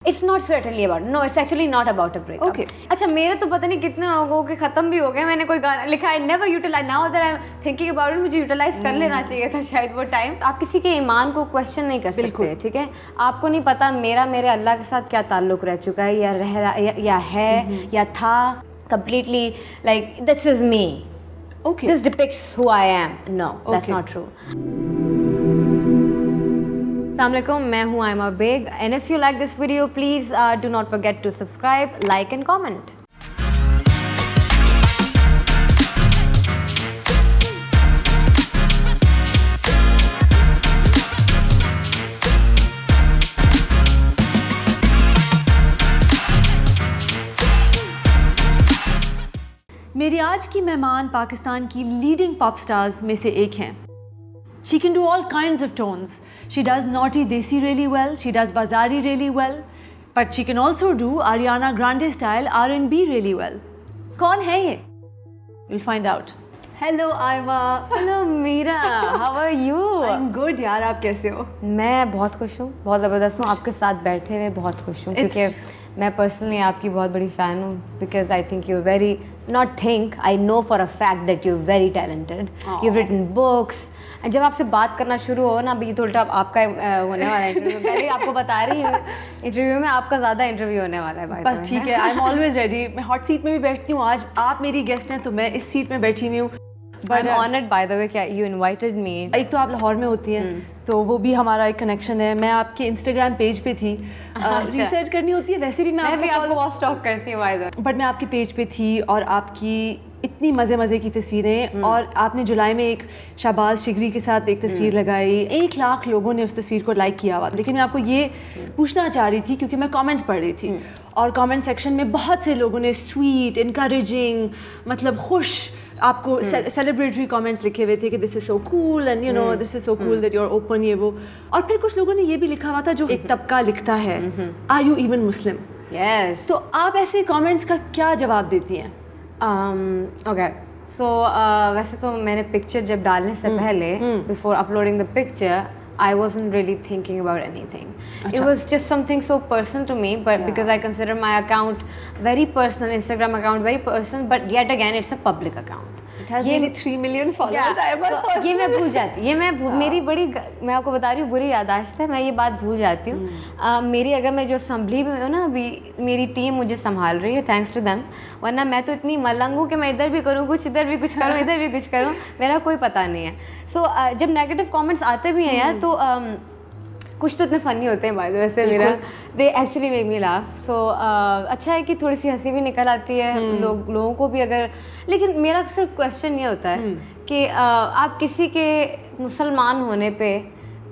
It's not certainly about, no, it's actually not about a breakup. Okay. अच्छा मेरे तो पता नहीं कितने लोगों के ख़त्म भी हो गए, मैंने कोई गाना लिखा है, never utilize, now that I'm thinking about it, मुझे यूटिलाइज कर लेना चाहिए था शायद वो टाइम। आप किसी के ईमान को क्वेश्चन नहीं कर सकते, ठीक है? आपको नहीं पता मेरे अल्लाह के साथ क्या ताल्लुक रह चुका है या रह रहा या है या था, completely like this is me. Okay. This depicts who I am. No, that's not true. Assalamualaikum, मैं हूँ Aima Baig and if you like this video please do not forget to subscribe, like and comment. मेरी आज की मेहमान पाकिस्तान की leading pop stars में से एक हैं। She can do all kinds of tones. She does naughty desi really well. She does bazari really well. But she can also do Ariana Grande style R&B really well. कौन है ये? We'll find out. Hello Aima. Hello Meera, how are you? I'm good यार, आप कैसे हो? मैं बहुत खुश हूँ, बहुत ज़बरदस्त हूँ, आपके साथ बैठे हुए बहुत खुश हूँ क्योंकि मैं पर्सनली आपकी बहुत बड़ी फ़ैन हूँ because I think you're very, not think, I know for a fact that you're very talented. You've written books. जब आपसे बात करना शुरू हो ना, अभी थोड़ा आपका होने वाला है इंटरव्यू, पहले आपको बता रही हूँ इंटरव्यू में आपका ज़्यादा इंटरव्यू होने वाला है। बस ठीक है, आई एम ऑलवेज रेडी। मैं हॉट सीट में भी बैठती हूँ, आज आप मेरी गेस्ट हैं तो मैं इस सीट में बैठी हुई हूँ। But honoured by the way, क्या यू इनवाइटेड मी? एक तो आप लाहौर में होती हैं तो वो भी हमारा एक कनेक्शन है। मैं आपके इंस्टाग्राम पेज पे थी, रिसर्च करनी होती है वैसे भी, मैं आपको बहुत स्टॉक करती हूँ बाय द वे, बट मैं आपके पेज पे थी और आपकी इतनी मज़े की तस्वीरें, और आपने जुलाई में एक शहबाज शिगरी के साथ एक तस्वीर लगाई, 1 लाख लोगों ने उस तस्वीर को लाइक किया हुआ। लेकिन मैं आपको ये पूछना चाह रही थी क्योंकि मैं कमेंट्स पढ़ रही थी और कमेंट सेक्शन में बहुत से लोगों ने स्वीट, इनकरेजिंग, मतलब खुश आपको सेलिब्रेटरी कमेंट्स लिखे हुए थे कि this is so cool and you know this is so cool that you are open, ये वो। और फिर कुछ लोगों ने ये भी लिखा हुआ था जो एक तबका लिखता है, are you even Muslim? Yes. तो आप ऐसे कमेंट्स का क्या जवाब देती हैं? ओके, सो वैसे तो मैंने पिक्चर जब डालने से पहले, before uploading the picture, I wasn't really thinking about anything. It was just something so personal to me, but because I consider my account very personal, Instagram account very personal, but yet again it's a public account. It has nearly 3 million followers. तो ये मैं भूल जाती, ये मैं मेरी बड़ी, मैं आपको बता रही हूँ, बुरी याददाश्त है, मैं ये बात भूल जाती हूँ। मेरी, अगर मैं जो असम्बली में हूँ ना, अभी मेरी टीम मुझे संभाल रही है, थैंक्स टू देम, वरना मैं तो इतनी मलंग हूँ कि मैं इधर भी करूँ कुछ, इधर भी कुछ करूँ, इधर भी कुछ करूँ, मेरा कोई पता नहीं है। सो जब नेगेटिव कमेंट्स आते भी हैं यार, तो कुछ तो इतने फ़नी होते हैं बाय द वे से, मेरा they actually make me laugh. So अच्छा है कि थोड़ी सी हंसी भी निकल आती है लोगों को भी अगर। लेकिन मेरा सिर्फ क्वेश्चन ये होता है कि आप किसी के मुसलमान होने पे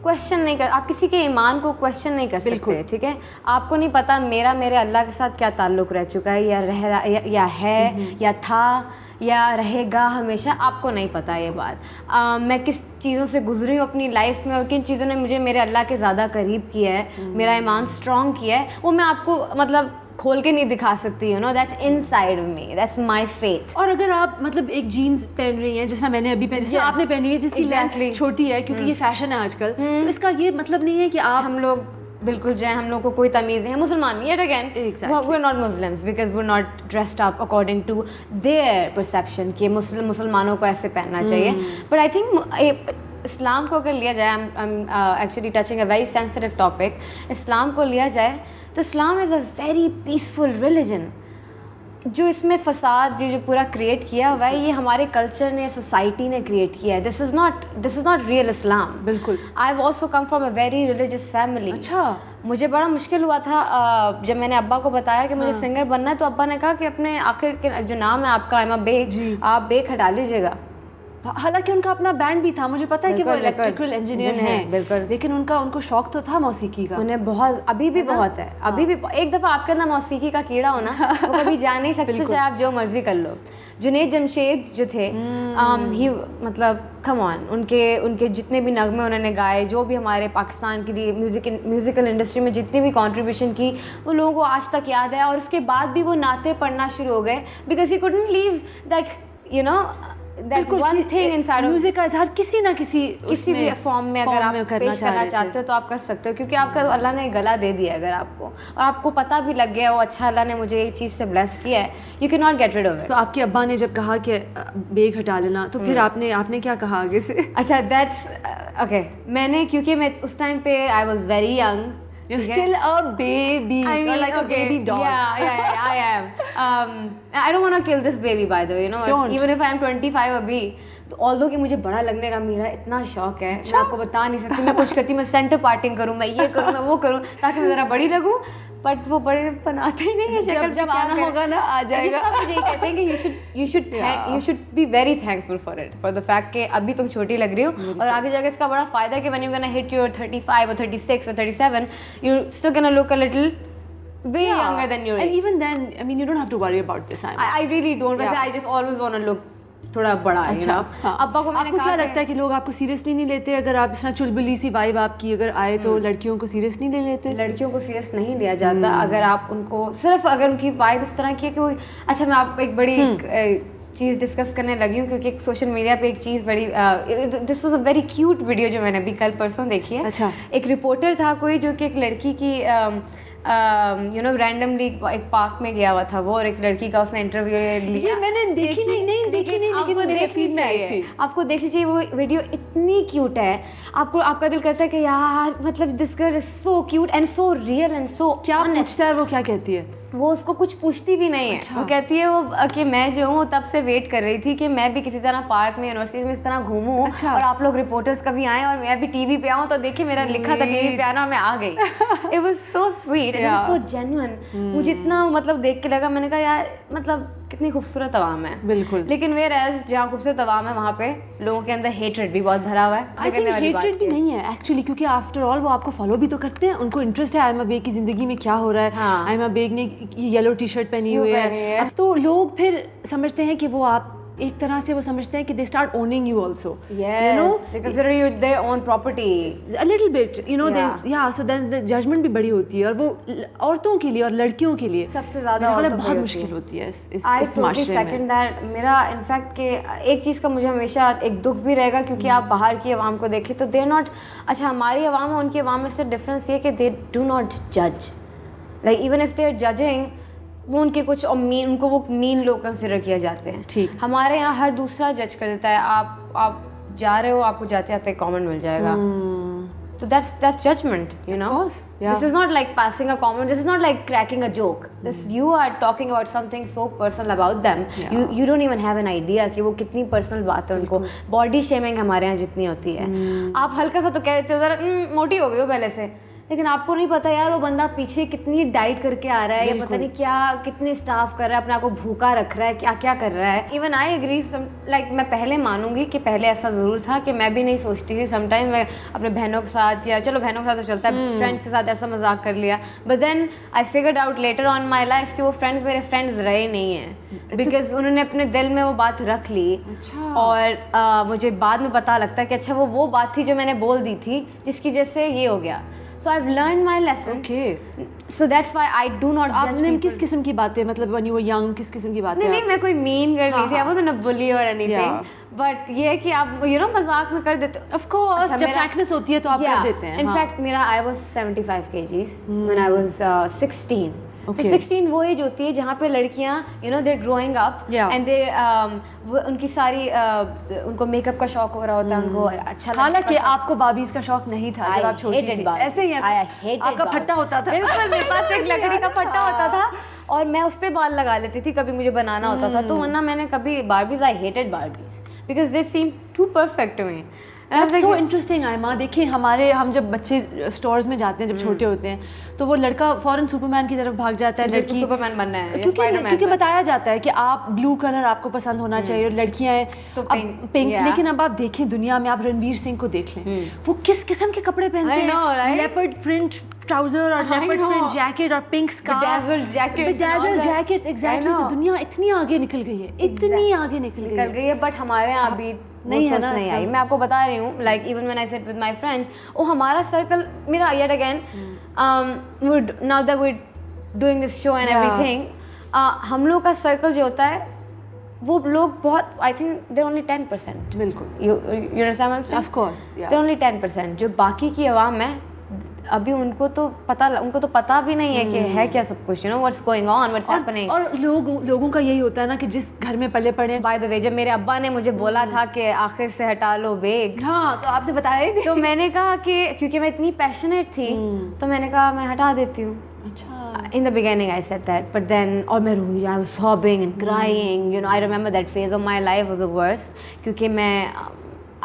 क्वेश्चन नहीं कर, आप किसी के ईमान को क्वेश्चन नहीं कर सकते, ठीक है? आपको नहीं पता मेरे अल्लाह के साथ क्या ताल्लुक रह चुका है या रह रहा या है या था या रहेगा हमेशा, आपको नहीं पता ये बात। मैं किस चीज़ों से गुजरी हूँ अपनी लाइफ में और किन चीज़ों ने मुझे मेरे अल्लाह के ज़्यादा करीब किया है, मेरा ईमान स्ट्रॉन्ग किया है, वो मैं आपको मतलब खोल के नहीं दिखा सकती, you know, that's inside me, that's my faith. और अगर आप मतलब एक जीन्स पहन रही हैं, जैसा मैंने अभी पहनी, आपने पहनी है, जिसकी लेंथ छोटी है क्योंकि ये फैशन है आजकल, तो इसका ये मतलब नहीं है कि आप, हम लोग बिल्कुल जाए, हम लोग को कोई तमीज़ नहीं है। मुसलमान yet again, we are not Muslims because we are not dressed up according to their perception कि मुसलमानों को ऐसे पहनना चाहिए। बट आई थिंक इस्लाम को अगर लिया जाए, I am actually touching a very sensitive topic, Islam को लिया जाए तो Islam is a very peaceful religion. जो इसमें फसाद जो पूरा क्रिएट किया हुआ है, ये हमारे कल्चर ने, सोसाइटी ने क्रिएट किया है। दिस इज़ नॉट रियल इस्लाम। बिल्कुल। I have also come from a very religious family. अच्छा। मुझे बड़ा मुश्किल हुआ था जब मैंने अब्बा को बताया कि मुझे सिंगर बनना है, तो अब्बा ने कहा कि अपने आखिर के जो नाम है आपका आयमा बेग, आप बेग हटा लीजिएगा। हालांकि उनका अपना बैंड भी था, मुझे पता है कि वो इलेक्ट्रिकल इंजीनियर हैं, बिल्कुल, लेकिन उनको शौक तो था मौसीकी का। उन्हें बहुत, अभी भी बहुत है, अभी भी। एक दफ़ा आपके अंदर मौसीकी का कीड़ा हो ना, वो कभी जा नहीं सकते, चाहे आप जो मर्जी कर लो। जुनैद जमशेद जो थे, ही मतलब कम ऑन, उनके जितने भी नगमे उन्होंने गाए, जो भी हमारे पाकिस्तान के लिए म्यूज़िकल इंडस्ट्री में जितनी भी कंट्रीब्यूशन की, वो लोगों को आज तक याद है। और उसके बाद भी वो नाते पढ़ना शुरू हो गए because he couldn't leave that, you no, that one thing inside of music का इजहार किसी ना किसी भी फॉर्म में अगर आप पेश करना चाहते हो तो आप कर सकते हो, क्योंकि आपका अल्लाह ने गला दे दिया है अगर आपको, और आपको पता भी लग गया वो अच्छा अल्लाह ने मुझे एक चीज़ से ब्लेस किया है, you can not get rid of it. तो आपके अब्बा ने जब कहा कि बेग हटा लेना तो फिर आपने क्या कहा आगे से? अच्छा, दैट्स ओके, मैंने क्योंकि मैं उस टाइम पे I was very young, You're still a baby. I mean, You're like a baby doll. Yeah, I am. I don't want to kill this baby, by the way, you know. Don't. Even if I am 25 अभी, तो although कि मुझे बड़ा लगने का मेरा इतना शौक है, मैं आपको बता नहीं सकती। मैं कुछ करती, मैं सेंटर पार्टिंग करूँ, मैं ये करूँ, मैं वो करूँ, ताकि मैं ज़रा बड़ी लगूँ, बट वो बड़े बनाते ही नहीं है शक्ल। जब आना होगा ना आ जाएगा। सब मुझे ये कहते हैं कि you should be very thankful for it, for the fact कि अभी तुम छोटी लग रही हो और आगे जाके इसका बड़ा फायदा है कि when you're gonna hit your 35 or 36 or 37, you're still gonna look a little way younger than your age. And even then, I mean, you don't have to worry about this. I really don't. वैसे I just always want to look थोड़ा बड़ा है। अच्छा, हाँ। अब्बा को मैंने आपको कहा क्या लगता है कि लोग आपको सीरियसली नहीं लेते? अगर आप इस तरह चुलबुली सी वाइब आपकी अगर आए तो लड़कियों को सीरियस नहीं ले लेते? लड़कियों को सीरियस नहीं लिया जाता अगर आप उनको सिर्फ अगर उनकी वाइब इस तरह की है कि वो अच्छा, मैं आपको एक बड़ी चीज़ डिस्कस करने लगी हूँ, क्योंकि सोशल मीडिया पे एक चीज़ बड़ी this was a very cute video जो मैंने अभी कल परसों देखी है। अच्छा। एक रिपोर्टर था कोई जो कि एक लड़की की यू नो रैंडमली एक पार्क में गया हुआ था वो, और एक लड़की का उसने इंटरव्यू लिया। ये मैंने देखी नहीं लेकिन मेरे फीड में आई थी। आपको देखनी चाहिए, वो वीडियो इतनी क्यूट है, आपका दिल करता है कि यार मतलब this girl is so cute and so real and so. क्या पूछता है वो, क्या कहती है? वो उसको कुछ पूछती भी नहीं है। वो कहती है वो कि मैं जो हूँ तब से वेट कर रही थी कि मैं भी किसी तरह पार्क में यूनिवर्सिटी में इस तरह घूमूं और आप लोग रिपोर्टर्स कभी आए और मैं भी टीवी पे आऊँ तो देखिए मेरा लिखा था टीवी पे आना और मैं आ गई। It was so sweet and so genuine. मुझे इतना मतलब देख के लगा, मैंने कहा यार मतलब कितनी खूबसूरत आवाम है। बिल्कुल। लेकिन वेयर एज जहाँ खूबसूरत आवाम है वहाँ पे लोगों के अंदर हेट्रेड भी बहुत भरा हुआ है। आई थिंक हेट्रेड भी नहीं है एक्चुअली, क्योंकि आफ्टर ऑल वो आपको फॉलो भी तो करते हैं, उनको इंटरेस्ट है आयमा बेग की जिंदगी में क्या हो रहा है। आयमा बेग ने येलो टी शर्ट पहनी हुई है, तो लोग फिर समझते हैं कि वो आप एक तरह से वो समझते हैं कि they start owning you also, you know, they consider you their own property a little bit, you know, so then the judgment भी बड़ी होती है, और वो औरतों के लिए और लड़कियों के लिए सबसे ज़्यादा बहुत मुश्किल होती है इस माशरे में। सेकंड दैट मेरा इनफैक्ट के एक चीज़ का मुझे हमेशा एक दुख भी रहेगा, क्योंकि आप बाहर की आवाम को देखें तो दे नॉट, अच्छा हमारी आवाम है उनकी आवाम में से डिफरेंस ये कि दे डू नॉट जज, like even if they are judging वो उनके कुछ और उनको वो मीन लोग कंसिडर किया जाते हैं। ठीक। हमारे यहाँ हर दूसरा जज कर देता है, आप जा रहे हो आपको जाते जाते कमेंट मिल जाएगा, so that's judgment, you know. Of course, yeah. This is not like passing a comment, this is not like cracking a joke, this you are talking about something so personal about them, you don't even have an idea कि वो कितनी personal बात है उनको। body shaming हमारे यहाँ जितनी होती है, आप हल्का सा तो कह देते हो जरा मोटी हो गई हो पहले से, लेकिन आपको नहीं पता यार वो बंदा पीछे कितनी डाइट करके आ रहा है, या पता नहीं क्या कितने स्टाफ कर रहा है, अपने आप को भूखा रख रहा है, क्या क्या कर रहा है। इवन आई एग्री, लाइक मैं पहले मानूंगी कि पहले ऐसा ज़रूर था कि मैं भी नहीं सोचती थी, समटाइम मैं अपने बहनों के साथ, या चलो बहनों के साथ तो चलता है, फ्रेंड्स के साथ ऐसा मजाक कर लिया, but then I figured out later on my life कि वो फ्रेंड्स मेरे फ्रेंड्स रहे नहीं हैं, बिकॉज उन्होंने अपने दिल में वो बात रख ली। और मुझे बाद में पता लगता है कि अच्छा वो बात थी जो मैंने बोल दी थी जिसकी वजह से ये हो गया। So I've learned my lesson. Okay. So that's why I do not judge आपने people. किस किस्म की बातें, मतलब when you were young किस किस्म की बातें? नहीं मैं कोई mean girl नहीं थी, I wasn't a bully or anything. But ये है कि आप you know मजाक में कर देते हो। Of course, जब frankness होती है तो आप कर देते हैं। In fact मेरा I was 75 kgs when I was 16. Okay. So 16 वो एज होती है जहाँ पे लड़कियाँ you know they're growing up and they उनकी सारी उनको मेकअप का शौक हो रहा होता है, उनको अच्छा लगता है। हालांकि आपको बाबीज का शौक नहीं था जब आप छोटी थी, ऐसे ही आपका फट्टा होता था। बिल्कुल मेरे पास एक लकड़ी का फट्टा होता था और मैं उस पे बाल लगा लेती थी, कभी मुझे बनाना होता था तो, वरना मैंने कभी Barbies I hated Barbies because they seem too perfect to me. That's so interesting Aima. देखिए हम जब बच्चे स्टोर्स में जाते हैं जब छोटे होते हैं तो वो लड़का फौरन सुपरमैन की तरफ भाग जाता है, लड़की सुपरमैन बनना है, क्योंकि बताया जाता है कि आप ब्लू कलर आपको पसंद होना चाहिए और लड़कियां तो पिंक। लेकिन अब आप देखें दुनिया में, आप रणवीर सिंह को देख लें, वो किस किस्म के कपड़े पहनते हैं, लेपर्ड प्रिंट ट्राउजर और लेपर्ड प्रिंट जैकेट और पिंक स्कार्फ, बेडाज़ल जैकेट्स, एग्जैक्टली। तो दुनिया इतनी आगे निकल गई है, इतनी आगे निकल गई है, बट हमारे यहाँ अभी नहीं है ना, नहीं आई। मैं आपको बता रही हूँ, like even when I set with my friends, वो हमारा सर्कल मेरा yet again now that we doing this show and everything, हम लोग का सर्कल जो होता है वो लोग बहुत, आई थिंक देर ओनली 10%. बिल्कुल. You understand what I'm saying? Of course, yeah. They're only 10%. जो बाकी की आवाम है, अभी उनको तो पता भी नहीं है कि है क्या सब कुछ, you know what's going on, what's happening. और लोगों का यही होता है ना कि जिस घर में पले पड़े. By the way, जब मेरे अब्बा ने मुझे बोला था कि आखिर से हटा लो बेग, हाँ, तो आपने बताया ही नहीं. तो मैंने कहा कि क्योंकि मैं इतनी पैशनेट थी, तो मैंने कहा मैं हटा देती हूँ. अच्छा. In the beginning I said that, but then और मैं रोई, I was sobbing and crying, you know, I remember that phase of my life was the worst, क्योंकि मैं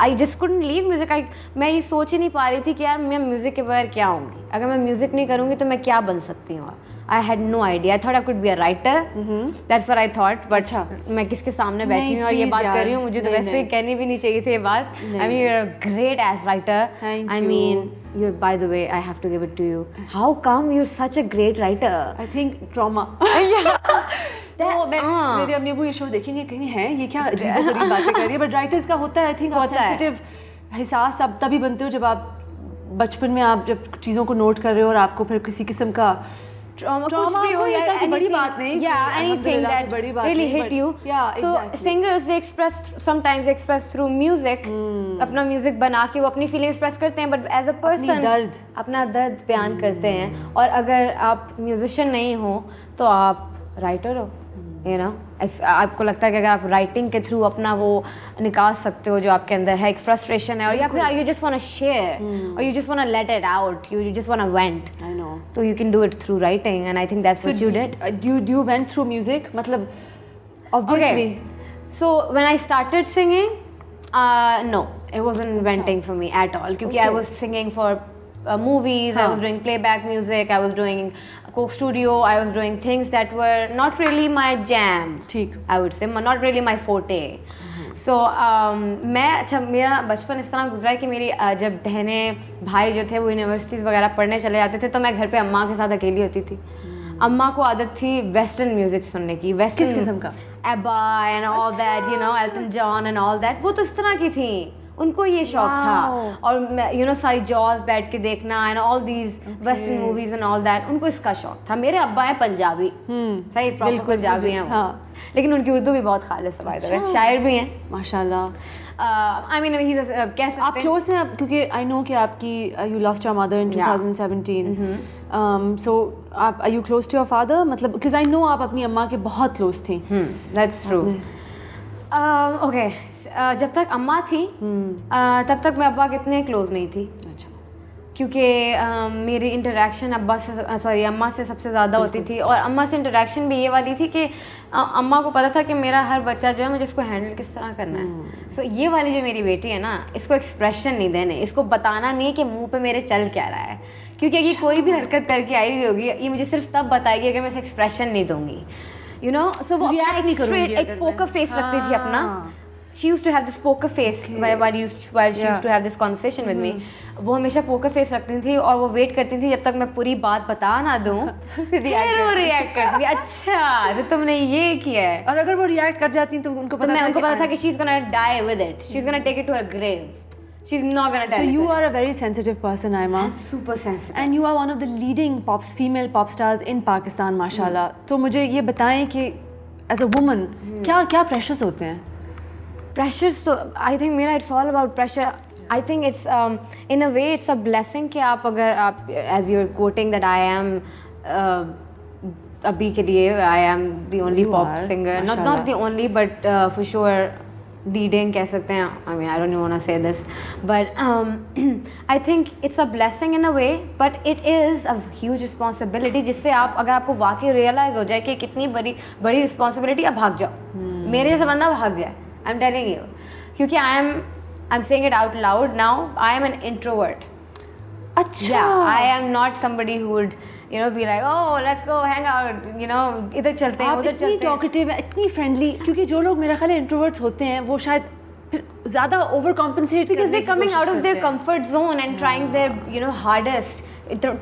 I just couldn't leave music. मैं ये सोच ही नहीं पा रही थी कि यार मैं म्यूज़िक के बगैर क्या होंगी, अगर मैं म्यूज़िक नहीं करूँगी तो मैं क्या बन सकती हूँ. I had no idea. I thought I could be a writer. That's what I thought. But मैं किसके सामने बैठी हूँ और ये बात कर रही हूँ, मुझे तो वैसे कहनी भी नहीं चाहिए थी ये बात. I mean, you're a great ass writer. Thank you. I mean, you. By the way, I have to give it to you. How come you're such a great writer? I think trauma. मेरे अम्मी वो ये show देखेंगे कहीं हैं ये क्या अजीब-गरीब बातें कर रही है, बट राइटर्स का होता है. आई थिंक आप सेंसिटिव हिसास आप तभी बनते हो जब आप बचपन में आप जब चीज़ों को नोट कर रहे हो और आपको फिर किसी किस्म का trauma कुछ भी हो या बड़ी बात नहीं. Yeah, anything that really hit you. Yeah, so exactly. singers sometimes they express through music. अपना म्यूजिक बना के वो अपनी फीलिंग एक्सप्रेस करते हैं, बट एज अ पर्सन अपना दर्द बयान करते हैं. और अगर आप म्यूजिशियन नहीं हो तो आप राइटर हो, यू नो. आपको लगता है कि अगर आप राइटिंग के थ्रू अपना वो निकाल सकते हो जो आपके अंदर है, एक फ्रस्ट्रेशन है, और या फिर you just want to share और you just want to let it out, you just want to vent. I know. So you can do it through writing, and I think that's what you did. Do you went through music? मतलब obviously. Okay. So when I started singing, no, it wasn't venting for me at all. Because I was singing for movies. I was doing playback music. I was doing Coke Studio. I was doing things that were not really my jam. ठीक. I would say not really my forte. So मेरा बचपन इस तरह गुजरा है कि मेरी जब बहनें भाई जो थे वो यूनिवर्सिटीज़ वगैरह पढ़ने चले जाते थे, तो मैं घर पे अम्मा के साथ अकेली होती थी. अम्मा को आदत थी वेस्टर्न म्यूजिक सुनने की. वेस्टर्न किस किस्म का? ABBA and all that, you know, Elton John and all that. वो तो इस तरह की थी, उनको ये शौक था. और यू नो सारी जॉज बैठ के देखना and all these western movies and all that, उनको इसका शौक था. मेरे अब्बा हैं पंजाबी, सही प्रॉपर पंजाबी हैं वो, लेकिन उनकी उर्दू भी बहुत खालिस है, शायर भी हैं माशाल्लाह. I mean he's कह सकते हैं. आप क्लोज हैं क्योंकि आई नो कि आपकी you lost your mother in 2017. So are you close to your father? मतलब because I know आप अपनी अम्मा के बहुत क्लोज थी. That's true. Okay, जब तक अम्मा थी तब तक मैं अब्बा के इतने क्लोज नहीं थी. क्योंकि मेरी इंटरेक्शन अम्मा से सबसे ज़्यादा होती थी. और अम्मा से इंटरेक्शन भी ये वाली थी कि अम्मा को पता था कि मेरा हर बच्चा जो है मुझे इसको हैंडल किस तरह करना है. सो ये वाली जो मेरी बेटी है ना, इसको एक्सप्रेशन नहीं देने, इसको बताना नहीं कि मुंह पे मेरे चल क्या रहा है. क्योंकि अगर कोई भी हरकत करके आई हुई होगी, ये मुझे सिर्फ तब बताएगी अगर मैं इसे एक्सप्रेशन नहीं दूंगी, यू नो. सो वो एक पोकर फेस रखती थी अपना. She used to have this poker face while she used to have this conversation with me. वो हमेशा पोकर फेस रखती थी और वो वेट करती थी जब तक मैं पूरी बात बता ना दूँ, फिर वो रिएक्ट करती थी. अच्छा तो तुमने ये किया है. और अगर वो रिएक्ट कर जाती तो उनको पता था कि she's gonna die with it. She's gonna take it to her grave. She's not gonna tell. So you are a very sensitive person, Aima. Super sensitive. And you are one of the leading female pop stars in Pakistan, माशाल्लाह. तो मुझे ये बताएं कि as a woman क्या pressures होते हैं? Pressures, so I think मेरा it's all about pressure. I think it's in a way it's a blessing कि आप अगर आप as you're quoting that I am अभी के लिए I am the only pop singer, not the only but for sure leading कह सकते हैं. I mean I don't even want to say this, but I think it's a blessing in a way, but it is a huge responsibility जिससे आप अगर आपको वाकई realize हो जाए कि कितनी बड़ी responsibility, आप भाग जाओ. मेरे जैसा बंदा भाग जाए. I'm telling you, क्योंकि I'm saying it out loud now. I am an introvert. अच्छा. Yeah, I am not somebody who would be like, oh let's go hang out, इधर चलते हैं उधर चलते हैं. इतनी talkative है, इतनी friendly, क्योंकि जो लोग मेरा ख्याल है introverts होते हैं वो शायद फिर ज़्यादा overcompensate because they're coming out of their comfort zone and trying their hardest,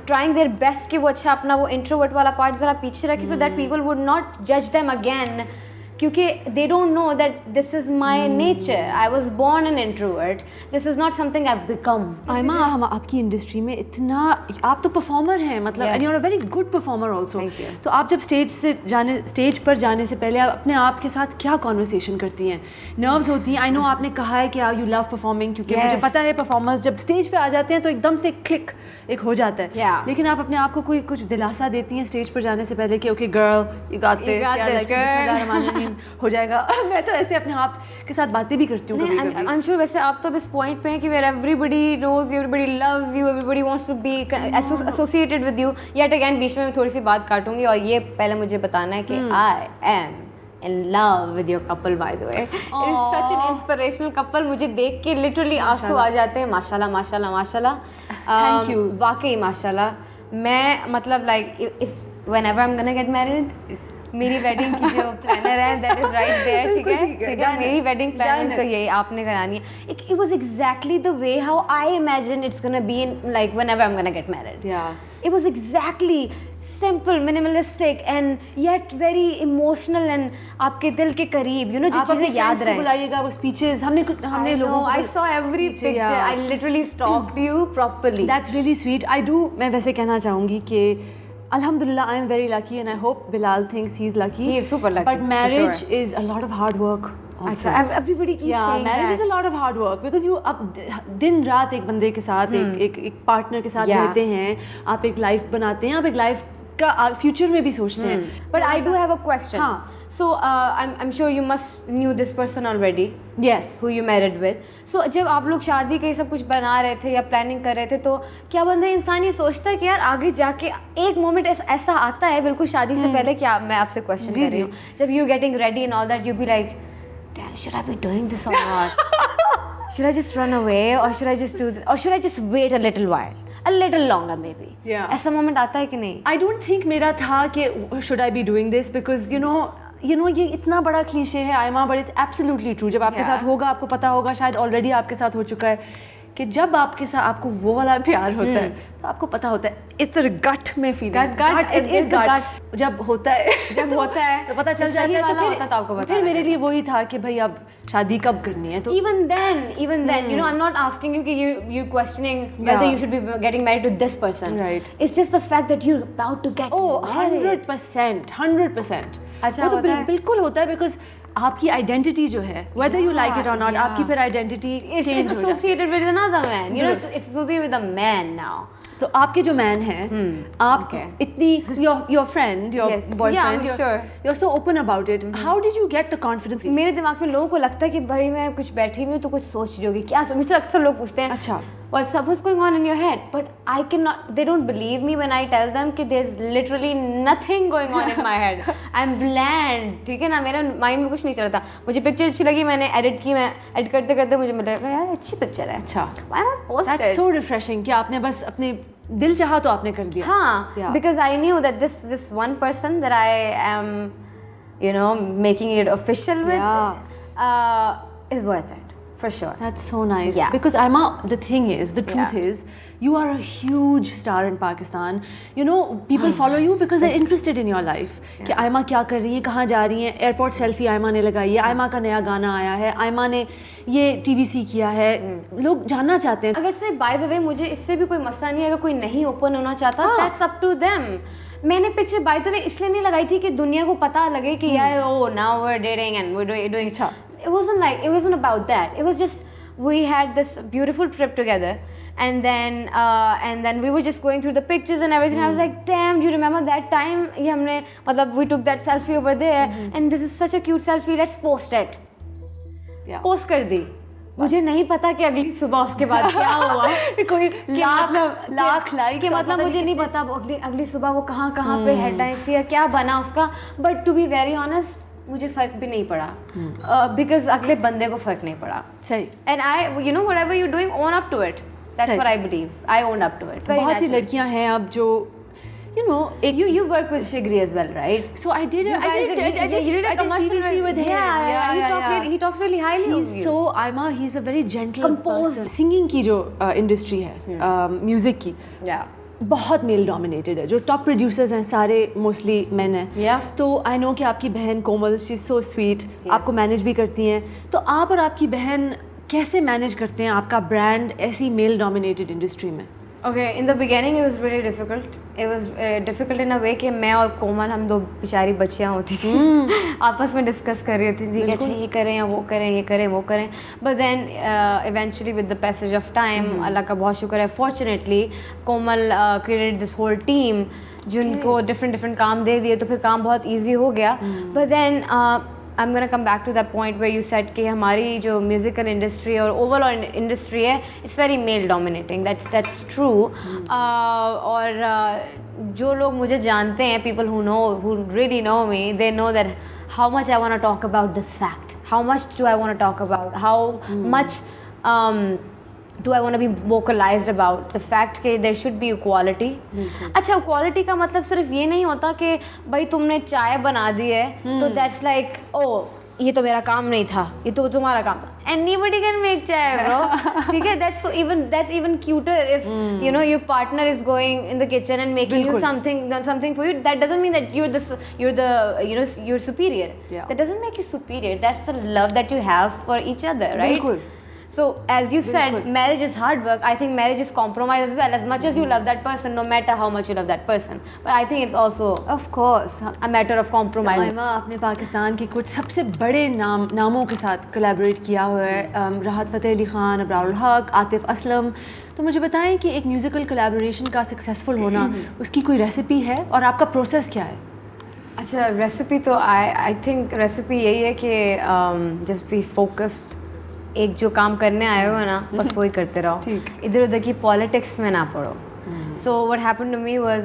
trying their best कि वो अच्छा अपना वो introvert वाला part ज़रा पीछे रखे so that people would not judge them again क्योंकि they don't know that this is my nature. I was born an introvert. This is not something I've become. Aima, हम आपकी इंडस्ट्री में इतना, आप तो परफॉर्मर हैं मतलब, Yes. and you're a very good performer also. Thank you. तो आप जब स्टेज पर जाने से पहले आप अपने आप के साथ क्या कॉन्वर्सेशन करती हैं? नर्व्स होती हैं? आई नो आपने कहा है कि यू लव परफॉर्मिंग, क्योंकि Yes. मुझे पता है परफॉर्मर्स जब स्टेज पे आ जाते हैं तो एकदम से क्लिक एक हो जाता है. Yeah. लेकिन आप अपने आप को कोई कुछ दिलासा देती हैं स्टेज पर जाने से पहले कि okay girl, you got this, हो जाएगा. मैं तो ऐसे अपने आप के साथ बातें भी करती हूँ कभी-कभी. I'm sure वैसे आप तो अब इस पॉइंट पे हैं कि where everybody knows you, everybody loves you, everybody wants to be associated with you. Yet again बीच में मैं थोड़ी सी बात काटूंगी और ये पहले मुझे बताना है कि I am in love with your couple, by the way. It is such an inspirational couple. मुझे देख के literally आंसू आ जाते हैं. माशाल्लाह माशाल्लाह माशाल्लाह. Thank you. वाकई माशाल्लाह. मैं मतलब like if whenever I'm gonna get married, मेरी वेडिंग की जो प्लानर है that is right there. ठीक है ठीक है. मेरी वेडिंग प्लानर तो यही आपने करानी है. It was exactly the way how I imagined it's gonna be in like whenever I'm gonna get married. Yeah. It was exactly simple, minimalistic and yet very emotional and आपके दिल के करीब, you know, जो चीज़ें याद रहे. बुलाइएगा वो speeches, हमने लोगों को I saw every picture. yeah. I literally stalked you properly. That's really sweet. I do. मैं वैसे कहना चाहूँगी कि Alhamdulillah, I am very lucky and I hope Bilal thinks he's lucky. He is super lucky, But marriage for sure. is a lot of hard work. Also. अच्छा, everybody keeps Yeah, saying marriage that. is a lot of hard work because you अब दिन रात एक बंदे के साथ एक partner के साथ Yeah. रहते हैं, आप एक लाइफ बनाते हैं, आप एक लाइफ का फ्यूचर में भी सोचते हैं. But I do have a question. हाँ. So I'm sure you must knew this person already. Yes. Who you married with. So जब आप लोग शादी के सब कुछ बना रहे थे या प्लानिंग कर रहे थे तो क्या बंदा इंसान ये सोचता है कि यार आगे जाके एक मोमेंट ऐसा आता है बिल्कुल शादी से पहले, क्या मैं आपसे क्वेश्चन कर रही हूँ, जब you getting ready and all that you be like damn, should I be doing this or not? Should I just run away or should I just do this? Or should I just wait a little while? A little longer maybe. Yeah. ऐसा moment आता है कि नहीं? I don't think मेरा था कि should I be doing this because you know ये इतना बड़ा क्लीशे है Aima, but it's absolutely true. जब आपके साथ होगा आपको पता होगा, शायद ऑलरेडी आपके साथ हो चुका है कि जब आपके साथ आपको वो वाला प्यार होता है तो आपको पता होता है इट्स गट में feeling. Gut, it is the gut. जब होता है तो पता चल जाता है. तो आपको फिर मेरे लिए वही था कि भाई अब शादी कब करनी है. तो even then you know, I'm not asking you कि you questioning whether you should be getting married to this person. Right. It's just the fact that you're about to get married. 100%. अच्छा, वो तो होता है? बिल्कुल होता है बिकॉज आपकी आइडेंटिटी जो है whether you like it or not, आपकी फिर identity It's associated with another man. You know, it's associated with a man now. तो आपके जो मैन हैं आप Okay. इतनी your friend, your Yes. boyfriend, Yeah, sure. you're so open about it. How did you get the confidence? मेरे दिमाग में लोगों को लगता है कि भाई मैं कुछ बैठी हुई हूँ तो कुछ सोच रही होगी, क्या मुझसे अक्सर लोग पूछते हैं अच्छा. what's going on in your head, but I cannot, they don't believe me when I tell them कि there's literally nothing going on in my head. I'm bland. ठीक है ना, मेरे माइंड में कुछ नहीं चल रहा था. मुझे पिक्चर अच्छी लगी, मैंने एडिट की, मैं एडिट करते करते मुझे मिला यार अच्छी पिक्चर है. अच्छा. Why not post That's it? so refreshing कि आपने बस अपने दिल चाहा तो आपने कर दिया. हाँ, Yeah. because I knew that this one person that I am, you know, making it official with is worth it for sure. That's so nice. Yeah. Because Aima, the thing is, the truth is, you are a huge star in Pakistan. You know, people follow you because they're interested in your life. कि आयमा क्या कर रही है, कहाँ जा रही है, airport selfie Aima ने लगाई है, आयमा का नया गाना आया है, आयमा ने ये TVC किया है, लोग जानना चाहते हैं. वैसे बाय द वे मुझे इससे भी कोई मसला नहीं है, अगर कोई नहीं ओपन होना चाहता, दैट्स अप टू देम. मैंने पिक्चर बाय द वे इसलिए नहीं लगाई थी कि दुनिया को पता लगे कि यार oh now we are dating and we are doing. It wasn't about that. It was just we had this beautiful trip together. And then we were just going through the pictures and everything. I was like, damn, do you remember that time? ये हमने मतलब we took that selfie over there, and this is such a cute selfie. Let's post it. Yeah. Post कर दी. मुझे नहीं पता कि अगली सुबह उसके बाद क्या हुआ. कोई लाख लाइक के मतलब मुझे नहीं पता अगली सुबह वो कहाँ पे हेडलाइंस या क्या बना उसका. But to be very honest मुझे फ़र्क भी नहीं पड़ा बिकॉज अगले बंदे को फ़र्क नहीं पड़ा. सही. And I you know whatever you doing own up to it. That's what I believe. I own up to it. बहुत सी लड़कियां हैं अब जो you know you work with Shigri as well, right? So I did a commercial with him. He talks really highly of you. So he's a very gentle composed person. Singing की जो industry है, music की, yeah, बहुत male dominated है, जो top producers हैं सारे mostly man हैं। Yeah. तो आई नो कि आपकी बहन कोमल, शी इज़ सो स्वीट, आपको मैनेज भी करती हैं। तो आप और आपकी बहन कैसे मैनेज करते हैं आपका ब्रांड ऐसी मेल डोमिनेटेड इंडस्ट्री में? Okay, in the beginning it was really difficult. It was difficult in a way कि मैं और कोमल, हम दो बेचारी बच्चियाँ होती थी, आपस में डिस्कस कर रही होती थी कि अच्छा ये करें या वो करें, ये करें वो करें. But then eventually with the passage of time, अल्लाह का बहुत शुक्र है, fortunately Komal created this whole team जिनको different काम दे दिए, तो फिर काम बहुत easy हो गया. But then I'm gonna come back to that point where you said कि हमारी जो म्यूज़िकल इंडस्ट्री और ओवरऑल इंडस्ट्री है, it's very male dominating. That's true. और जो लोग मुझे जानते हैं, people who really know me, they know that how much I want to talk about this fact, how much do I want to talk about, how much do I want to be vocalized about the fact कि there should be equality. अच्छा, equality का मतलब सिर्फ ये नहीं होता कि भाई तुमने चाय बना दी है तो that's like oh ये तो मेरा काम नहीं था, ये तो तुम्हारा काम. Anybody can make चाय bro. ठीक है, that's even cuter if you know your partner is going in the kitchen and making you something for you. That doesn't mean that you're superior. Yeah. That doesn't make you superior. That's the love that you have for each other, right? बिल्कुल. So as you said, marriage is hard work. I think marriage is compromise as well. As much as you love that person, no matter how much you love that person, but I think it's also of course a matter of compromise. मायमा, आपने पाकिस्तान की कुछ सबसे बड़े नामों के साथ collaborate किया हुआ है, राहत फ़तेह अली ख़ान, अबरारुल हक, आतिफ असलम. तो मुझे बताएं कि एक म्यूज़िकल कोलैबोरेशन का सक्सेसफुल होना, उसकी कोई रेसिपी है और आपका प्रोसेस क्या है? अच्छा, रेसिपी तो आई थिंक रेसिपी यही है कि जस्ट बी फोकस्ड. एक जो काम करने आए हो ना, बस वही करते रहो, इधर उधर की पॉलिटिक्स में ना पड़ो. So what happened to me was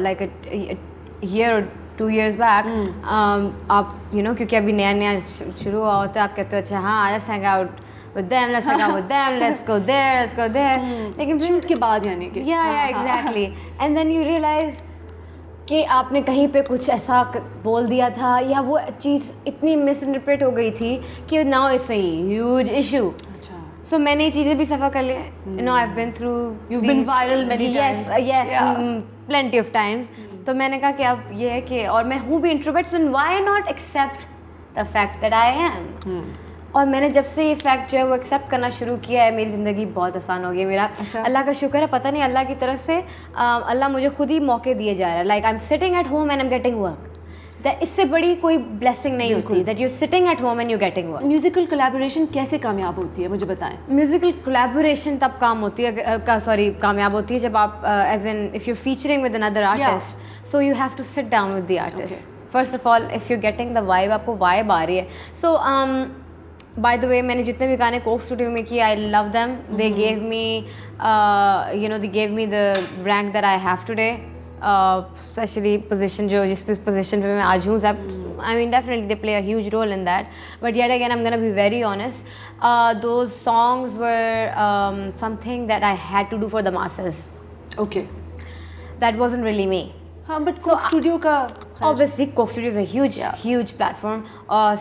like a year or 2 years back. आप क्योंकि अभी नया शुरू हुआ होता है, आप कहते हो अच्छा हाँ let's hang out with them, let's hang out with them, let's go there. लेकिन शूट के बाद यानी कि yeah exactly. And then you realize कि आपने कहीं पे कुछ ऐसा बोल दिया था या वो चीज़ इतनी मिसइंटरप्रेट हो गई थी कि now it's a huge issue. So मैंने ये चीज़ें भी सफ़र कर लिया. I have been through, you been viral many times. Yes, plenty of times. तो मैंने कहा कि अब ये है कि, और मैं हूँ भी introvert, so why not accept the fact that I am. और मैंने जब से ये फैक्ट जो है वो एक्सेप्ट करना शुरू किया है, मेरी ज़िंदगी बहुत आसान हो गई. मेरा अल्लाह का शुक्र है, पता नहीं अल्लाह की तरफ से अल्लाह मुझे खुद ही मौके दिए जा रहा है. Like I am sitting at home and I am getting work. इससे बड़ी कोई ब्लेसिंग नहीं होती that you sitting at home and you getting work. Musical collaboration कैसे कामयाब होती है, मुझे बताएं. म्यूज़िकल कोलैबोरेशन तब कामयाब होती है जब आप as in if you featuring with another artist, so you have to sit down with the artist. First of all if you getting the vibe, आपको वाइब आ रही है. सो बाय द वे, मैंने जितने भी गाने कोक स्टूडियो में किए, I love them. They gave me the rank that I have today. Specially position जिस पोजीशन पे मैं आज हूँ, I mean definitely they play a huge role in that. But yet again I am gonna be very honest, those songs were something that I had to do for the masses. Okay, that wasn't really me. हाँ, but Coke Studio का obviously Coke Studio is a huge platform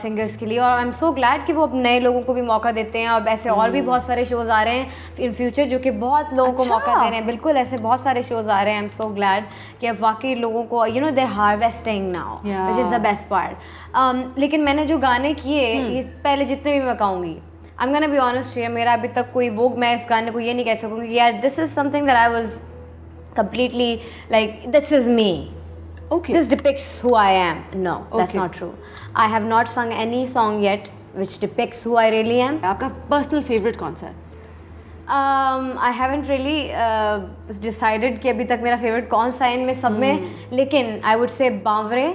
singers के लिए, और I am so glad कि वो नए लोगों को भी मौका देते हैं. और ऐसे और भी बहुत सारे शोज़ आ रहे हैं इन फ्यूचर जो कि बहुत लोगों को मौका दे रहे हैं. बिल्कुल, ऐसे बहुत सारे शोज़ आ रहे हैं. आई एम सो ग्लैड कि अब वाकई लोगों को their harvesting now, which is the best part. लेकिन मैंने जो गाने किए, ये पहले जितने भी मैं कहूँगी, आई am gonna be honest here, मेरा अभी तक कोई वो, मैं इस गाने को ये नहीं कह सकूँगी कि यार this is something that I was completely like this is me. Okay. This depicts who I am. No, that's not true. I have not sung any song yet which depicts who I really am. आपका personal favorite कौन सा है? I haven't really decided कि अभी तक मेरा favorite कौन सा है इनमें सब में, लेकिन I would say बावरे.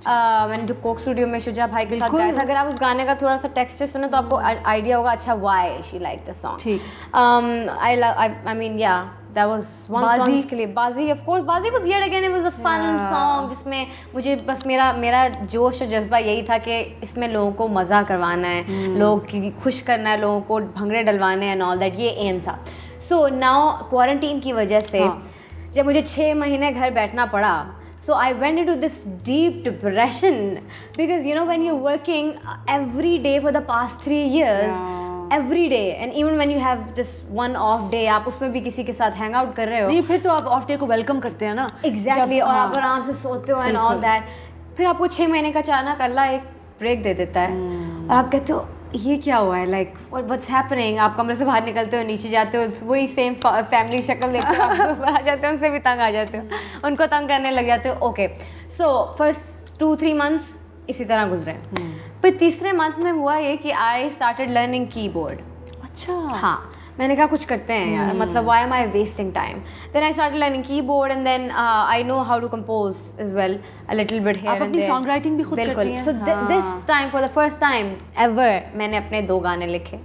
मैंने जो कोक स्टूडियो में शुजा भाई के साथ गाया था, अगर आप उस गाने का थोड़ा सा टेक्सचर सुने तो आपको आइडिया होगा अच्छा why she like the song. I mean या that was one song इसके लिए. बाजी, of course, बाजी was yet again, it was a fun song जिसमें मुझे बस मेरा जोश और जज्बा यही था कि इसमें लोगों को मज़ा करवाना है, लोगों की खुश करना है, लोगों को भंगड़े डलवाने हैं, ऑल दैट, ये एम था. सो नाउ क्वारंटीन की वजह से जब मुझे 6 महीने घर बैठना पड़ा, so I went into this deep depression because when you're working every day for the past 3 years, every day and even when you have this one of day, आप उसमें भी किसी के साथ हैंग आउट कर रहे हो। नहीं, फिर तो आप ऑफ डे को वेलकम करते हैं ना। एग्जैक्टली, और आप आराम से सोते हो एंड ऑल दैट। फिर आपको 6 महीने का अचानक अल्लाह एक ब्रेक दे देता है और आप कहते हो ये क्या हुआ है, लाइक व्हाट्स हैपनिंग। आप कमरे से बाहर निकलते हो, नीचे जाते हो, वही सेम फैमिली शक्ल देखते हो, आप ऊपर आ जाते हो, उनसे भी तंग आ जाते हो, उनको तंग करने लग जाते हो। ओके, सो फर्स्ट 2-3 मंथ्स इसी तरह गुजरे। फिर तीसरे मंथ में हुआ ये कि आई स्टार्टेड लर्निंग कीबोर्ड। अच्छा। हाँ, मैंने कहा कुछ करते हैं यार, मतलब why am I wasting time. Then I started learning keyboard and then I know how to compose as well a little bit here and अपनी सॉन्ग राइटिंग भी खुद करती हैं? So this time for the first time ever मैंने अपने 2 गाने लिखे।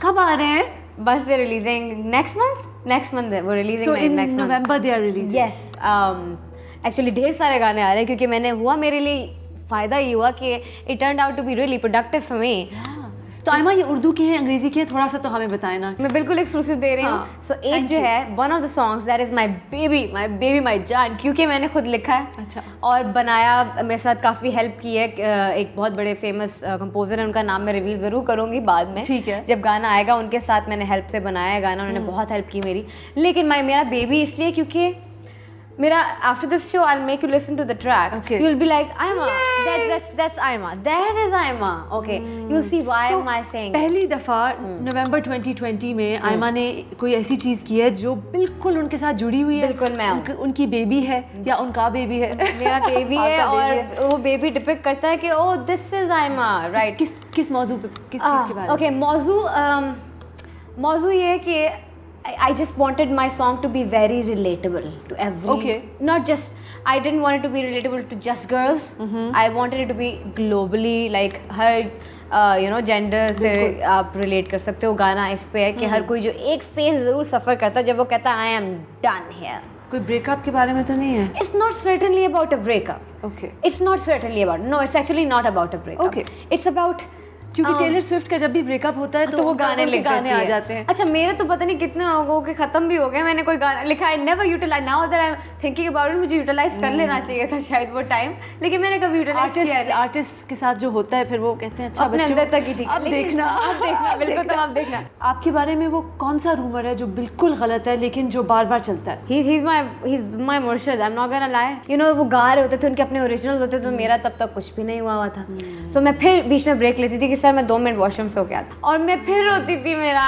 कब आ रहे हैं? बस दे रिलीजिंग नेक्स्ट मंथ वो releasing next month, November they are releasing. Yes, actually ढेर सारे गाने आ रहे हैं क्योंकि मैंने मेरे लिए फ़ायदा ये हुआ कि it turned out to be really productive for me. तो आयमा, ये उर्दू की है, अंग्रेजी की है, थोड़ा सा तो हमें बताएं ना। मैं बिल्कुल एक्सक्लूसिव दे रही हूँ। सो एक जो है one of the songs that is my baby my जान, क्योंकि मैंने खुद लिखा है। अच्छा। और बनाया, मेरे साथ काफ़ी हेल्प की है एक बहुत बड़े फेमस कंपोजर है, उनका नाम मैं रिवील ज़रूर करूँगी बाद में। ठीक है। जब गाना आएगा उनके साथ मैंने हेल्प से बनाया है गाना, उन्होंने बहुत हेल्प की मेरी। लेकिन मेरा बेबी इसलिए क्योंकि मेरा after this show I will make you listen to the track, Okay. You will be like Aima, that's Aima, that is Aima, okay, you'll see why am I saying it. पहली दफ़ा नवंबर 2020 में आयमा ने कोई ऐसी चीज़ की है जो बिल्कुल उनके साथ जुड़ी हुई है। बिल्कुल मैं हूँ। उनकी बेबी है या उनका बेबी है? मेरा बेबी है आपका और baby है। वो बेबी डिपिक्ट करता है कि oh this is Aima, right. किस मौजू पे, किस चीज़ के बारे में? ओके, मौजू ये है कि I just wanted my song to be very relatable to every, Okay. not just, I didn't want it to be relatable to just girls. I wanted it to be globally, like her gender से आप relate कर सकते हो। गाना इस पे है कि हर कोई जो एक फेज ज़रूर सफ़र करता है जब वो कहता है आई एम डन हियर। कोई ब्रेकअप के बारे में तो नहीं है? It's not certainly about a breakup. Okay. It's not certainly about, no, it's actually not about a breakup. Okay. It's about, क्योंकि टेलर स्विफ्ट का जब भी ब्रेकअप होता है तो वो गाने लिख गाने देती आ है। जाते हैं। अच्छा, मेरे तो पता नहीं कितने लोगों के खत्म भी हो गए, मैंने कोई गाना लिखा है, never utilise, now that I am thinking about it, मुझे यूटिलाइज कर लेना चाहिए था शायद वो टाइम, लेकिन मैंने कभी यूटिलाइज किया नहीं। आर्टिस्ट के साथ जो होता है फिर वो कहते हैं अच्छा अपने बच्चों, अंदर तक ही ठीक है, अब लेकिन देखना अब देखना बिल्कुल, तो आप देखना। आपके बारे में वो कौन सा रूमर है जो बिल्कुल गलत है लेकिन जो बार बार चलता है? he's my मुर्शिद, I'm not gonna lie, वो गा रहे होते थे, उनके अपने ओरिजिनल्स होते थे, तो मेरा तब तक कुछ भी नहीं हुआ था। सो मैं फिर बीच में ब्रेक लेती थी कि सर मैं 2 मिनट वॉशरूम से होके आता, और मैं फिर रोती थी। मेरा